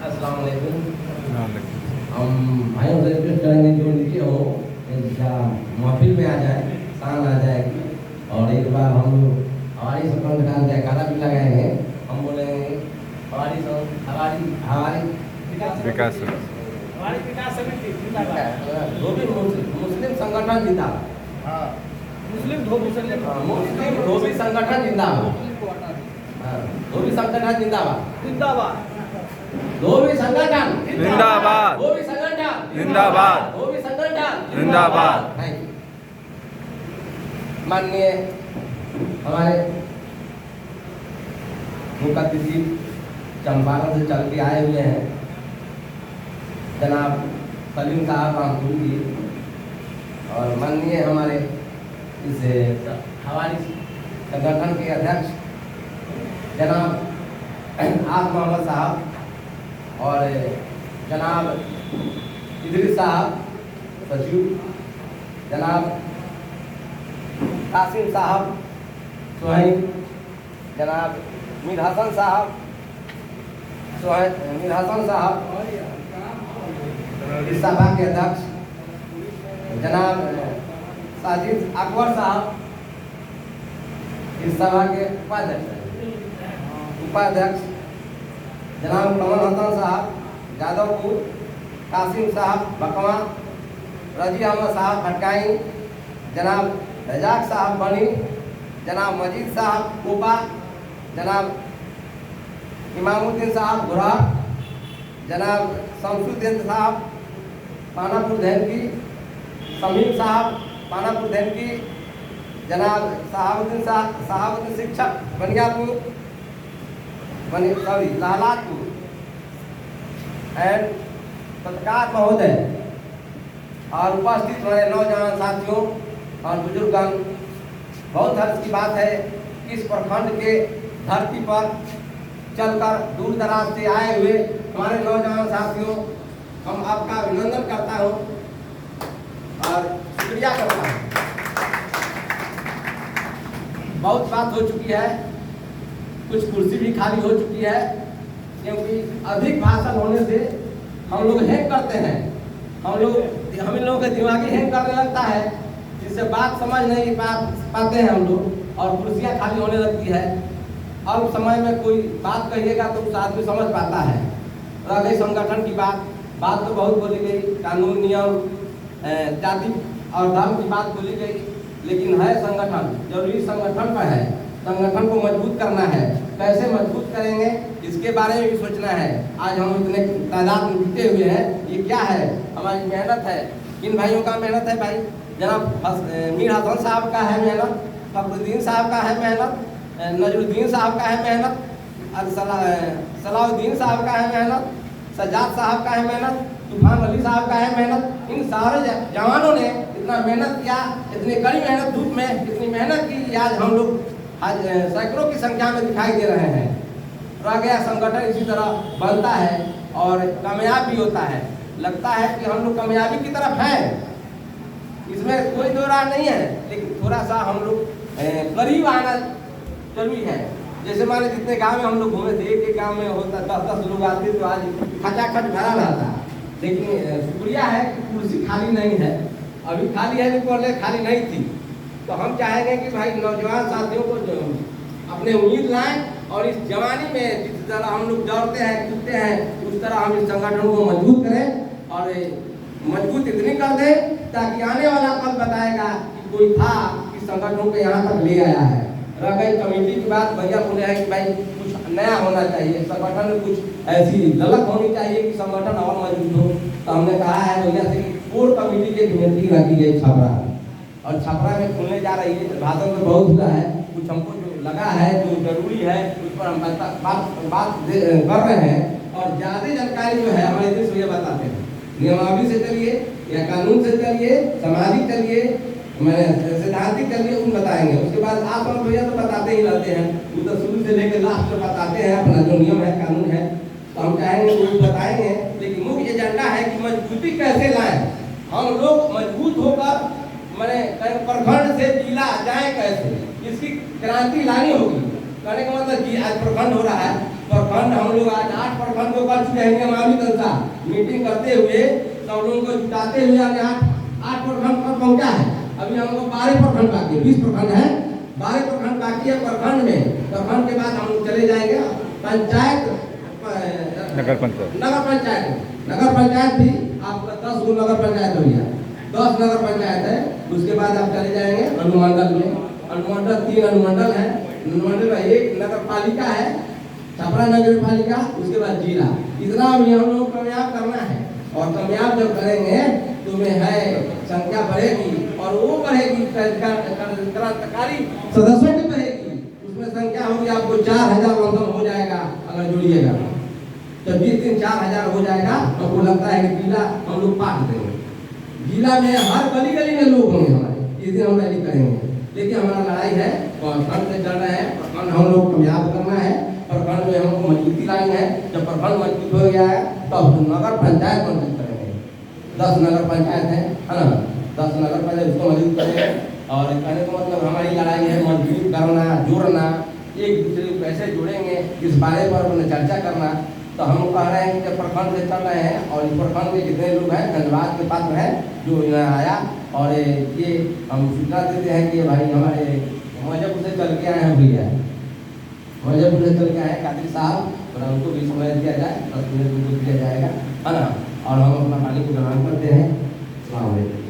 अस्सलाम वालेकुम। हम भाइयों से रिक्वेस्ट करेंगे जो नीचे हो या महफिल में आ जाए, शान आ जाएगी। और एक बार हम हमारी सकल का जयकारा भी लगाएंगे। हम बोलेंगे हमारी विकास हमारी विकास समिति जिंदाबाद। धोबी मुस्लिम संगठन जिंदाबाद। हाँ, मुस्लिम धोबी संगठन मुस्लिम धोबी संगठन जिंदाबाद। धोबी संगठन जिंदाबाद। जिंदाबाद। धोबी संगठन जिंदाबाद। धोबी संगठन जिंदाबाद। धोबी संगठन जिंदाबाद। Thank you. माननीय हमारे मुख्य अतिथि चंपारण से चल के आए हुए हैं जनाब सलीम साहब रामपुर जी, और माननीय हमारे इस हमारी संगठन के अध्यक्ष जनाब आस मोहम्मद साहब, और जनाब इदरीस साहब सचिव, जनाब कासिम साहब सुहैब, जनाब मीर हसन साहब मीर हसन साहब इस सभा के अध्यक्ष, जनाब साजिद अकबर साहब इस सभा के उपाध्यक्ष, जनाब कमल हसन साहब जादवपुर, कासिम साहब बकवा, रजी अहमद साहब भटकाई, जनाब रजाक साहब बनी, जनाब मजीद साहब कोपा, जनाब इमामुद्दीन साहब गुरा, जनाब शमसुद्दीन साहब पानापुर धैनकी, समीम साहब पानापुर धैनकी, जनाब साहबुद्दीन शिक्षक बनियापुर लालापुर, एंड पत्रकार महोदय और उपस्थित हमारे नौजवान साथियों और बुजुर्गगण, बहुत हर्ष की बात है कि इस प्रखंड के धरती पर चलकर दूर दराज से आए हुए हमारे नौजवान साथियों, हम आपका अभिनंदन करता हूँ और शुक्रिया करता हूँ। बहुत बात हो चुकी है, कुछ कुर्सी भी खाली हो चुकी है, क्योंकि अधिक भाषण होने से हम लोग हैंग करते हैं, हम इन लोगों के दिमागी हैंग करने लगता है, जिससे बात समझ नहीं पाते हैं हम लोग, और कुर्सियाँ खाली होने लगती है। और समय में कोई बात कहिएगा तो उस आदमी समझ पाता है। रह गई संगठन की बात तो बहुत बोली गई, कानून नियम जाति और धर्म की बात बोली गई, लेकिन है संगठन, जरूरी संगठन पर है, संगठन को मजबूत करना है। कैसे मजबूत करेंगे इसके बारे में भी सोचना है। आज हम इतने तादाद में जुटे हुए हैं, ये क्या है? हमारी मेहनत है। किन भाइयों का मेहनत है? भाई जनाब मीर हसन साहब का है मेहनत, फखरुद्दीन साहब का है मेहनत, नजरुद्दीन साहब का है मेहनत, सलाउद्दीन साहब का है मेहनत, सज्जाद साहब का है मेहनत, तूफान अली साहब का है मेहनत। इन सारे जवानों ने इतना मेहनत किया, इतनी कड़ी मेहनत, धूप में इतनी मेहनत की, आज हम लोग आज सैकड़ों की संख्या में दिखाई दे रहे हैं। रह गया संगठन इसी तरह बनता है और कामयाब भी होता है। लगता है कि हम लोग कामयाबी की तरफ हैं, इसमें कोई दो राह नहीं है, लेकिन थोड़ा सा हम लोग करीब आना जरूरी है। जैसे माने जितने गांव में हम लोग घूमे थे, एक गांव में होता 10-10 लोग आते, तो आज खचाखच भरा रहता। लेकिन शुक्रिया है कि कुर्सी खाली नहीं है, अभी खाली है, पहले खाली नहीं थी। तो हम चाहेंगे कि भाई नौजवान साथियों को जो अपने उम्मीद लाएं, और इस जवानी में जिस तरह हम लोग दौड़ते हैं कूदते हैं, उस तरह हम इस संगठन को मजबूत करें, और मजबूत इतनी कर दें ताकि आने वाला कल बताएगा कि कोई था कि संगठन को यहाँ तक ले आया है। रह गई कमेटी की बात, भैया बोले हैं कि भाई कुछ नया होना चाहिए, संगठन में कुछ ऐसी ललक होनी चाहिए कि संगठन और मजबूत हो। तो हमने कहा है भैया से कि कोर कमेटी की मीटिंग रखी गई छपरा, और छपरा में खुलने जा रही है। भाषण में बहुत हुआ है, कुछ हमको जो लगा है जो जरूरी है उस पर हम बात कर रहे हैं, और ज़्यादा जानकारी जो है हमारे देश में बताते हैं। नियमावली से चलिए या कानून से चलिए, सामाजिक चलिए, मैंने सैद्धांतिक चलिए, उन बताएंगे। उसके बाद आप और भैया तो बताते ही रहते हैं, वो तो शुरू से लेकर लास्ट तक बताते हैं अपना जो नियम है कानून है। तो हम चाहेंगे वो बताएंगे, लेकिन मुख्य एजेंडा है कि मजबूती कैसे लाएं। हम लोग मजबूत होकर मैंने प्रखंड से जिला जाए कैसे, इसकी क्रांति लानी होगी। कहने का मतलब कि आज प्रखंड हो रहा है, प्रखंड हम लोग आज 8 प्रखंड को कर चुके हैं हमारी तंजा मीटिंग करते हुए सब लोगों को जुटाते हुए आज 8 प्रखंड पर पहुंचा है। अभी हम लोग 12 प्रखंड बाकी है, 20 प्रखंड है, 12 प्रखंड बाकी है। प्रखंड में प्रखंड के बाद हम लोग चले जाएंगे पंचायत नगर पंचायत नगर पंचायत भी आपका 10 गो नगर पंचायत हो गया, 10 नगर पंचायत है। उसके बाद आप चले जाएंगे अनुमंडल में, अनुमंडल 3 अनुमंडल है, अनुमंडल में 1 नगर पालिका है, छपरा नगर पालिका, उसके बाद जिला। इतना भी हम लोग कामयाब करना है और कामयाब जब करेंगे तो में है संख्या बढ़ेगी और वो बढ़ेगी क्रांतिकारी सदस्यों की बढ़ेगी, उसमें संख्या होगी आपको 4000 हो जाएगा अगर जुड़िएगा। जब 20 दिन 4000 हो जाएगा तो आपको लगता है कि जिला हम लोग पाट देंगे। जिला में हर गली गली में लोग होंगे हमारे, इस दिन हम रैली करेंगे। लेकिन हमारा लड़ाई है प्रखंड से चल रहे हैं, प्रखंड हम लोग कामयाब करना है, प्रखंड में हमको मजबूती लानी है। जब प्रखंड मजबूत हो गया है तो हम नगर पंचायत मजबूत करेंगे। 10 नगर पंचायत है ना, 10 नगर पंचायत उसको मजबूत करेंगे। और कहने का मतलब हमारी लड़ाई है मजबूत करना, जोड़ना, एक दूसरे को कैसे जोड़ेंगे इस बारे पर अपने चर्चा करना। तो हम कह रहे हैं कि प्रखंड से चल रहे हैं और इस प्रखंड के जितने लोग हैं धन्यवाद के पात्र हैं जो यहाँ आया। और ये हम सूचना देते हैं कि भाई हमारे मौजपुर से चल के आए हैं भैया, मौजपुर से चल के आए कादिर साहब, और उनको भी समय दिया जाए, 10 मिनट उनको दिया जाएगा, है ना। और हम अपना पानी को ग्रहण करते हैं। अस्सलाम वालेकुम।